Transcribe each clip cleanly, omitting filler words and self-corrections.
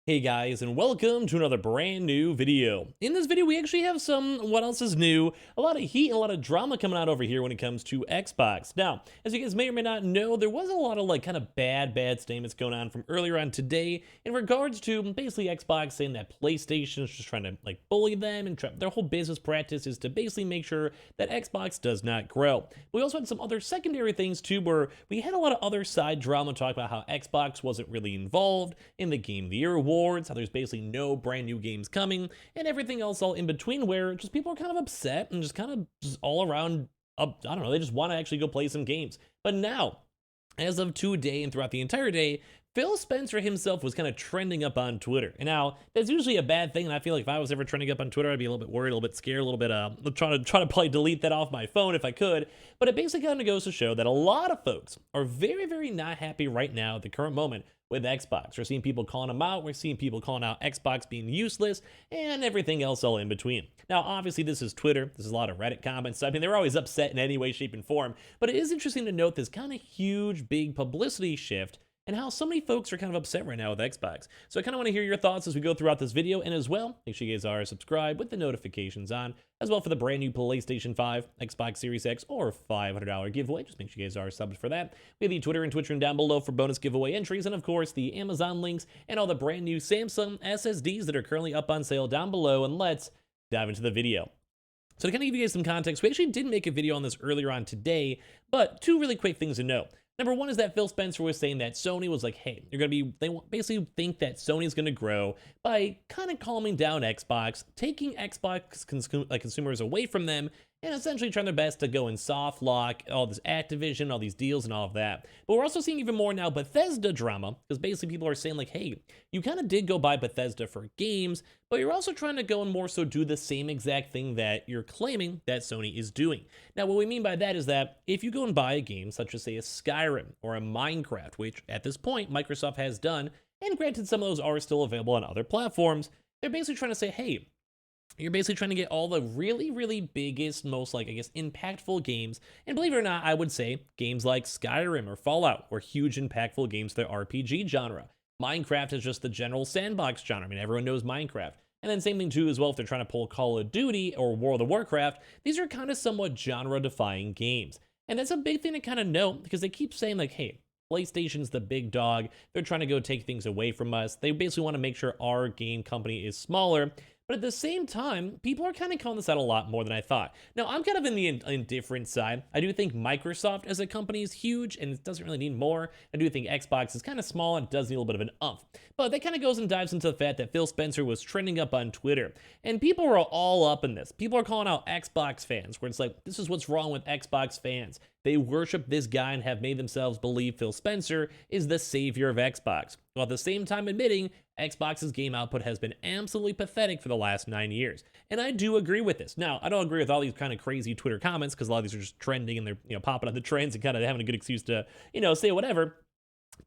Hey guys, and welcome to another brand new video. In this video, we actually have some what else is new, a lot of heat and a lot of drama coming out over here when it comes to Xbox. Now, as you guys may or may not know, there was a lot of kind of bad statements going on from earlier on today in regards to basically Xbox saying that PlayStation is just trying to bully them, and their whole business practice is to basically make sure that Xbox does not grow. We also had some other secondary things too, where we had a lot of other side drama talk about how Xbox wasn't really involved in the Game of the Year awards, how there's basically no brand new games coming, and everything else all in between, where just people are kind of upset and just kind of just all around up. I don't know, they just want to actually go play some games. But now, as of today and throughout the entire day, Phil Spencer himself was kind of trending up on Twitter. And now, that's usually a bad thing, and I feel like if I was ever trending up on Twitter, I'd be a little bit worried, a little bit scared, a little bit trying to probably delete that off my phone if I could. But it basically kind of goes to show that a lot of folks are very not happy right now at the current moment with Xbox. We're seeing people calling them out, we're seeing people calling out Xbox being useless, and everything else all in between. Now, obviously, this is Twitter, this is a lot of Reddit comments, I mean, they're always upset in any way, shape, and form, but it is interesting to note this kind of huge, big publicity shift and how so many folks are kind of upset right now with Xbox. So I kind of want to hear your thoughts as we go throughout this video, and as well, make sure you guys are subscribed with the notifications on, as well for the brand new PlayStation 5, Xbox Series X, or $500 giveaway. Just make sure you guys are subbed for that. We have the Twitter and Twitch room down below for bonus giveaway entries, and of course, the Amazon links and all the brand new Samsung SSDs that are currently up on sale down below, and let's dive into the video. So to kind of give you guys some context, we actually did make a video on this earlier on today, but two really quick things to note. Number one is that Phil Spencer was saying that Sony was like, hey, they basically think that Sony's going to grow by kind of calming down Xbox, taking Xbox consumers away from them, and essentially trying their best to go and soft lock all this Activision, all these deals, and all of that. But we're also seeing even more now Bethesda drama, because basically people are saying like, hey, you kind of did go buy Bethesda for games, but you're also trying to go and more so do the same exact thing that you're claiming that Sony is doing. Now, what we mean by that is that if you go and buy a game, such as say a Skyrim or a Minecraft, which at this point Microsoft has done, and granted some of those are still available on other platforms, they're basically trying to say, hey, you're basically trying to get all the really biggest, most impactful games. And believe it or not, I would say games like Skyrim or Fallout were huge, impactful games to the RPG genre. Minecraft is just the general sandbox genre. I mean, everyone knows Minecraft. And then same thing too as well if they're trying to pull Call of Duty or World of Warcraft. These are kind of somewhat genre-defying games. And that's a big thing to kind of note because they keep saying like, hey, PlayStation's the big dog. They're trying to go take things away from us. They basically want to make sure our game company is smaller. But at the same time, people are kind of calling this out a lot more than I thought. Now, I'm kind of in the indifferent side. I do think Microsoft as a company is huge and it doesn't really need more. I do think Xbox is kind of small and does need a little bit of an umph. But that kind of goes and dives into the fact that Phil Spencer was trending up on Twitter. And people are all up in this. People are calling out Xbox fans, where it's like, this is what's wrong with Xbox fans. They worship this guy and have made themselves believe Phil Spencer is the savior of Xbox, while at the same time admitting Xbox's game output has been absolutely pathetic for the last 9 years. And I do agree with this. Now, I don't agree with all these kind of crazy Twitter comments because a lot of these are just trending and they're popping on the trends and kind of having a good excuse to say whatever.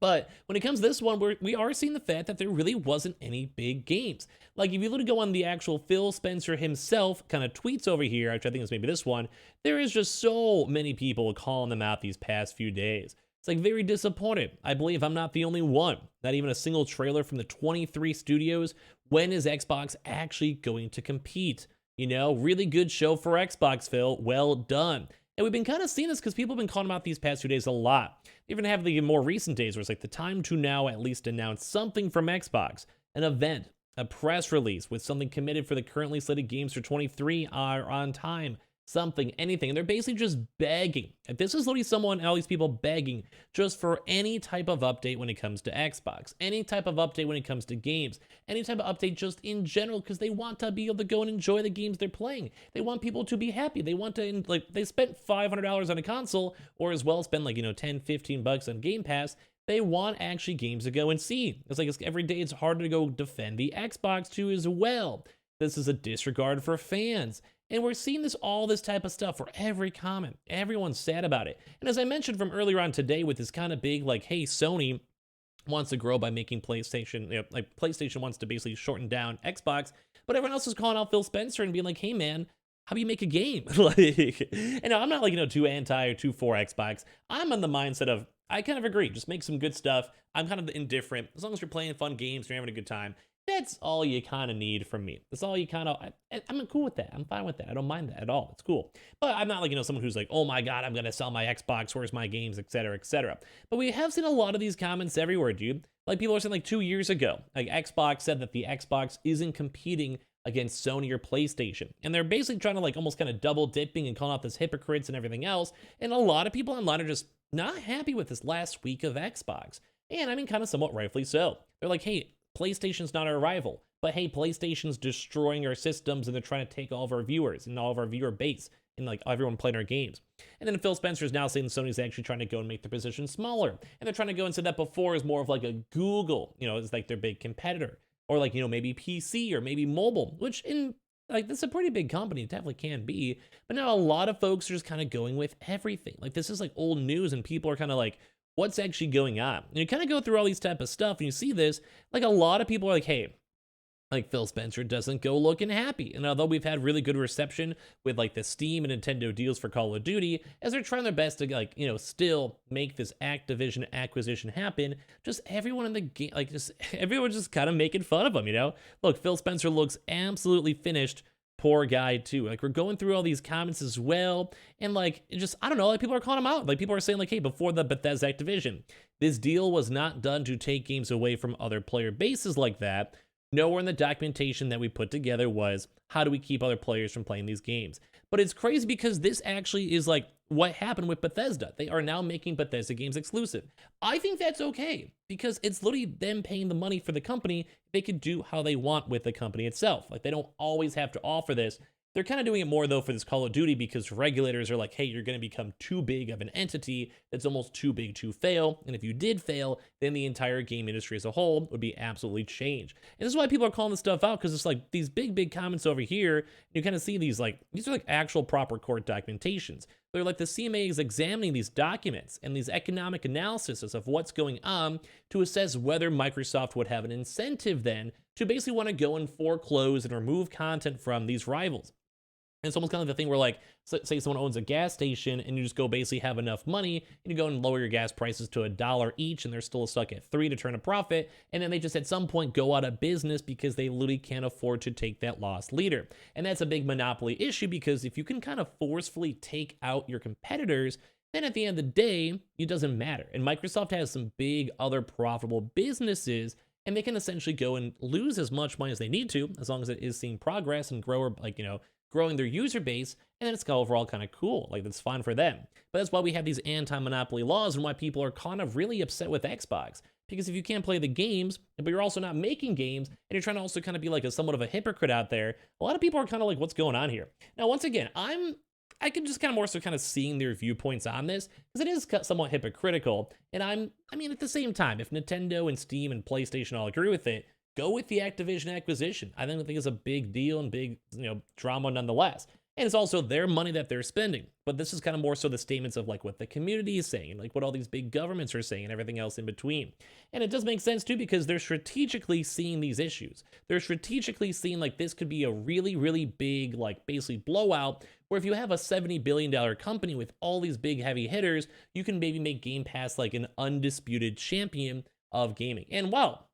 But when it comes to this one, we are seeing the fact that there really wasn't any big games. Like, if you look to go on the actual Phil Spencer himself kind of tweets over here, which I think is maybe this one, there is just so many people calling them out these past few days. It's like very disappointed. I believe I'm not the only one. Not even a single trailer from the 23 studios. When is Xbox actually going to compete? Really good show for Xbox, Phil. Well done. And we've been kind of seeing this because people have been calling them out these past 2 days a lot. They even have the more recent days where it's like the time to now at least announce something from Xbox, an event, a press release with something committed for the currently slated games for 23 are on time. Something, anything. And they're basically just begging. If this is literally all these people begging just for any type of update when it comes to Xbox, any type of update when it comes to games, any type of update just in general, because they want to be able to go and enjoy the games they're playing. They want people to be happy. They want to, they spent $500 on a console, or as well spend $10-15 on Game Pass. They want actually games to go and see. It's like every day it's harder to go defend the Xbox too as well. This is a disregard for fans. And we're seeing all this type of stuff for every comment. Everyone's sad about it. And as I mentioned from earlier on today with this kind of big, hey, Sony wants to grow by making PlayStation, PlayStation wants to basically shorten down Xbox, but everyone else is calling out Phil Spencer and being like, hey, man, how do you make a game? And I'm not too anti or too for Xbox. I'm on the mindset of I kind of agree. Just make some good stuff. I'm kind of indifferent. As long as you're playing fun games and you're having a good time, that's all you kind of need from me. That's all you kind of, I'm cool with that. I'm fine with that. I don't mind that at all. It's cool. But I'm not like, someone who's like, oh my God, I'm going to sell my Xbox. Where's my games, et cetera, et cetera. But we have seen a lot of these comments everywhere, dude. Like people are saying like 2 years ago, like Xbox said that the Xbox isn't competing against Sony or PlayStation. And they're basically trying to like almost kind of double dipping and calling out this hypocrites and everything else. And a lot of people online are just not happy with this last week of Xbox. And I mean, kind of somewhat rightfully so. They're like, hey, PlayStation's not our rival, but hey, PlayStation's destroying our systems and they're trying to take all of our viewers and all of our viewer base and like everyone playing our games. And then Phil Spencer is now saying Sony's actually trying to go and make their position smaller. And they're trying to go and say that before is more of like a Google, it's like their big competitor. Or like, maybe PC or maybe mobile, which in like this is a pretty big company, it definitely can be. But now a lot of folks are just kind of going with everything. Like this is like old news and people are kind of like, what's actually going on? And you kind of go through all these type of stuff and you see this, like a lot of people are like, hey, like Phil Spencer doesn't go looking happy. And although we've had really good reception with like the Steam and Nintendo deals for Call of Duty, as they're trying their best to like, still make this Activision acquisition happen, just everyone in the game, like just everyone just kind of making fun of him, Look, Phil Spencer looks absolutely finished. Poor guy too. Like we're going through all these comments as well. And like, I don't know, like people are calling him out. Like people are saying like, hey, before the Bethesda Activision, this deal was not done to take games away from other player bases like that. Nowhere in the documentation that we put together was how do we keep other players from playing these games. But it's crazy because this actually is like what happened with Bethesda. They are now making Bethesda games exclusive. I think that's okay because it's literally them paying the money for the company. They could do how they want with the company itself. Like they don't always have to offer this. They're kind of doing it more though for this Call of Duty because regulators are like, hey, you're going to become too big of an entity that's almost too big to fail. And if you did fail, then the entire game industry as a whole would be absolutely changed. And this is why people are calling this stuff out because it's like these big comments over here. You kind of see these are like actual proper court documentations. They're like the CMA is examining these documents and these economic analyses of what's going on to assess whether Microsoft would have an incentive then to basically want to go and foreclose and remove content from these rivals. And it's almost kind of the thing where like, say someone owns a gas station and you just go basically have enough money and you go and lower your gas prices to $1 each and they're still stuck at $3 to turn a profit. And then they just at some point go out of business because they literally can't afford to take that loss leader. And that's a big monopoly issue because if you can kind of forcefully take out your competitors, then at the end of the day, it doesn't matter. And Microsoft has some big other profitable businesses and they can essentially go and lose as much money as they need to, as long as it is seeing progress and grow, growing their user base, and then it's overall kind of cool. Like, that's fine for them. But that's why we have these anti-monopoly laws and why people are kind of really upset with Xbox. Because if you can't play the games, but you're also not making games, and you're trying to also kind of be like somewhat of a hypocrite out there, a lot of people are kind of like, what's going on here? Now, once again, I can just kind of more so kind of seeing their viewpoints on this, because it is somewhat hypocritical, and I mean, at the same time, if Nintendo and Steam and PlayStation all agree with it, go with the Activision acquisition. I think it's a big deal and big, drama nonetheless. And it's also their money that they're spending. But this is kind of more so the statements of like what the community is saying, like what all these big governments are saying and everything else in between. And it does make sense too because they're strategically seeing these issues. They're strategically seeing like this could be a really, really big, like basically blowout where if you have a $70 billion company with all these big heavy hitters, you can maybe make Game Pass like an undisputed champion of gaming. And wow,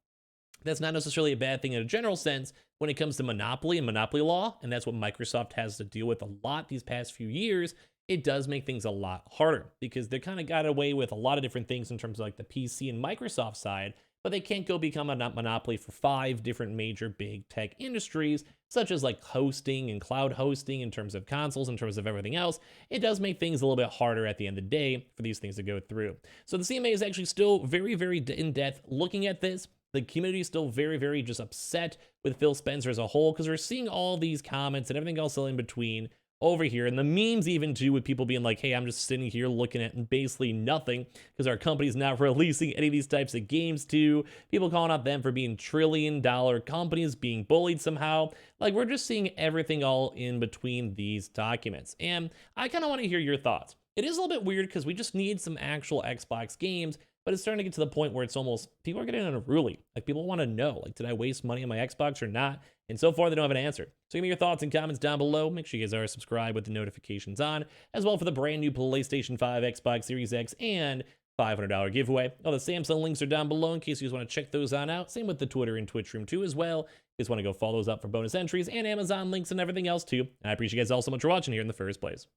that's not necessarily a bad thing in a general sense when it comes to monopoly and monopoly law, and that's what Microsoft has to deal with a lot these past few years. It does make things a lot harder because they kind of got away with a lot of different things in terms of like the PC and Microsoft side, but they can't go become a monopoly for 5 different major big tech industries, such as like hosting and cloud hosting in terms of consoles, in terms of everything else. It does make things a little bit harder at the end of the day for these things to go through. So the CMA is actually still very, very in-depth looking at this. The community is still very, very just upset with Phil Spencer as a whole because we're seeing all these comments and everything else in between over here. And the memes even too with people being like, hey, I'm just sitting here looking at basically nothing because our company's not releasing any of these types of games too. People calling out them for being trillion-dollar companies, being bullied somehow. Like, we're just seeing everything all in between these documents. And I kind of want to hear your thoughts. It is a little bit weird because we just need some actual Xbox games, but it's starting to get to the point where it's almost, people are getting unruly. Like, people want to know, like, did I waste money on my Xbox or not? And so far, they don't have an answer. So give me your thoughts and comments down below. Make sure you guys are subscribed with the notifications on, as well for the brand new PlayStation 5, Xbox Series X, and $500 giveaway. All the Samsung links are down below in case you guys want to check those on out. Same with the Twitter and Twitch room too as well. You guys want to go follow those up for bonus entries and Amazon links and everything else too. And I appreciate you guys all so much for watching here in the first place.